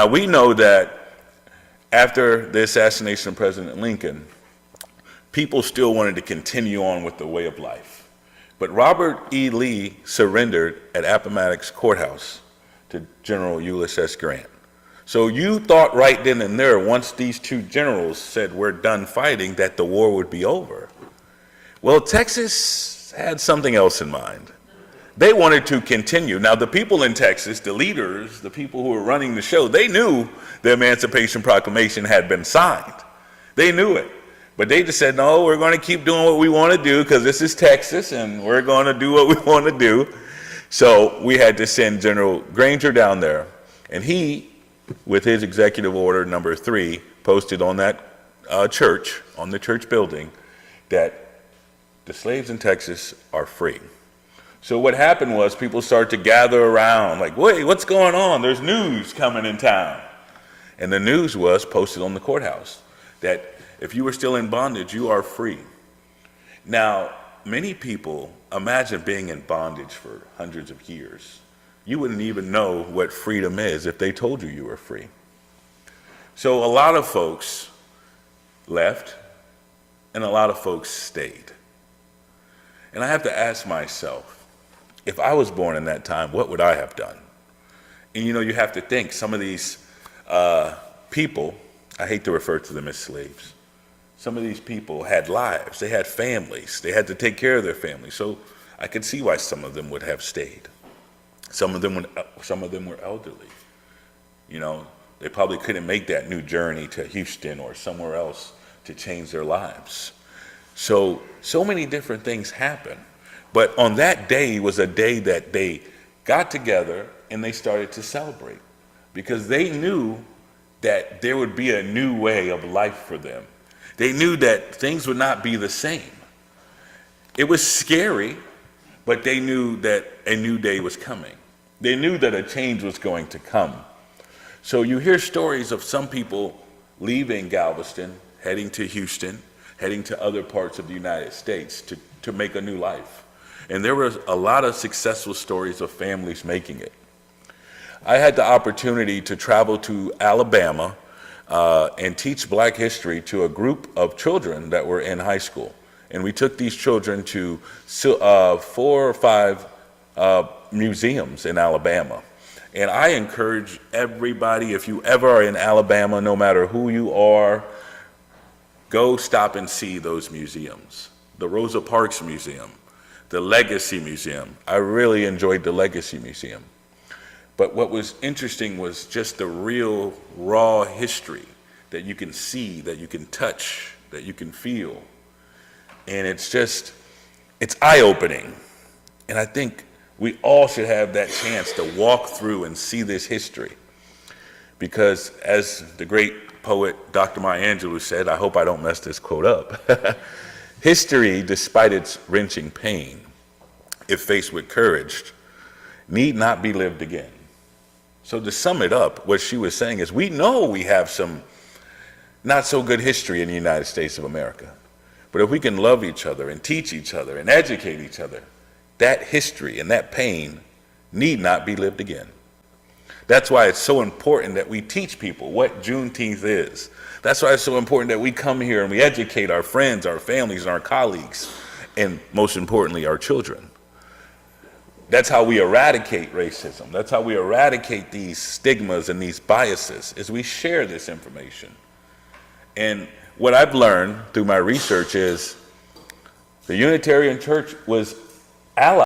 Now, we know that after the assassination of President Lincoln, people still wanted to continue on with the way of life. But Robert E. Lee surrendered at Appomattox Courthouse to General Ulysses Grant. So you thought right then and there, once these two generals said we're done fighting, that the war would be over. Well, Texas had something else in mind. They wanted to continue. Now, the people in Texas, the leaders, the people who were running the show, they knew the Emancipation Proclamation had been signed. They knew it. But they just said, no, we're going to keep doing what we want to do because this is Texas and we're going to do what we want to do. So we had to send General Granger down there. And he, with his executive order number 3, posted on that church, on the church building, that the slaves in Texas are free. So what happened was people started to gather around like, wait, what's going on? There's news coming in town. And the news was posted on the courthouse that if you were still in bondage, you are free. Now, many people imagine being in bondage for hundreds of years. You wouldn't even know what freedom is if they told you you were free. So a lot of folks left and a lot of folks stayed. And I have to ask myself, if I was born in that time, what would I have done? And you know, you have to think, some of these people, I hate to refer to them as slaves, some of these people had lives, they had families, they had to take care of their families. So I could see why some of them would have stayed. Some of them were elderly. You know, they probably couldn't make that new journey to Houston or somewhere else to change their lives. So many different things happen. But on that day was a day that they got together and they started to celebrate because they knew that there would be a new way of life for them. They knew that things would not be the same. It was scary, but they knew that a new day was coming. They knew that a change was going to come. So you hear stories of some people leaving Galveston, heading to Houston, heading to other parts of the United States to make a new life. And there were a lot of successful stories of families making it. I had the opportunity to travel to Alabama and teach Black history to a group of children that were in high school. And we took these children to 4 or 5 museums in Alabama. And I encourage everybody, if you ever are in Alabama, no matter who you are, go stop and see those museums. The Rosa Parks Museum, the Legacy Museum. I really enjoyed the Legacy Museum. But what was interesting was just the real raw history that you can see, that you can touch, that you can feel. And it's eye-opening. And I think we all should have that chance to walk through and see this history. Because as the great poet Dr. Maya Angelou said, I hope I don't mess this quote up, history, despite its wrenching pain, if faced with courage, need not be lived again. So to sum it up, what she was saying is we know we have some not so good history in the United States of America. But if we can love each other and teach each other and educate each other, that history and that pain need not be lived again. That's why it's so important that we teach people what Juneteenth is. That's why it's so important that we come here and we educate our friends, our families, and our colleagues, and most importantly, our children. That's how we eradicate racism. That's how we eradicate these stigmas and these biases, is we share this information. And what I've learned through my research is the Unitarian Church was allied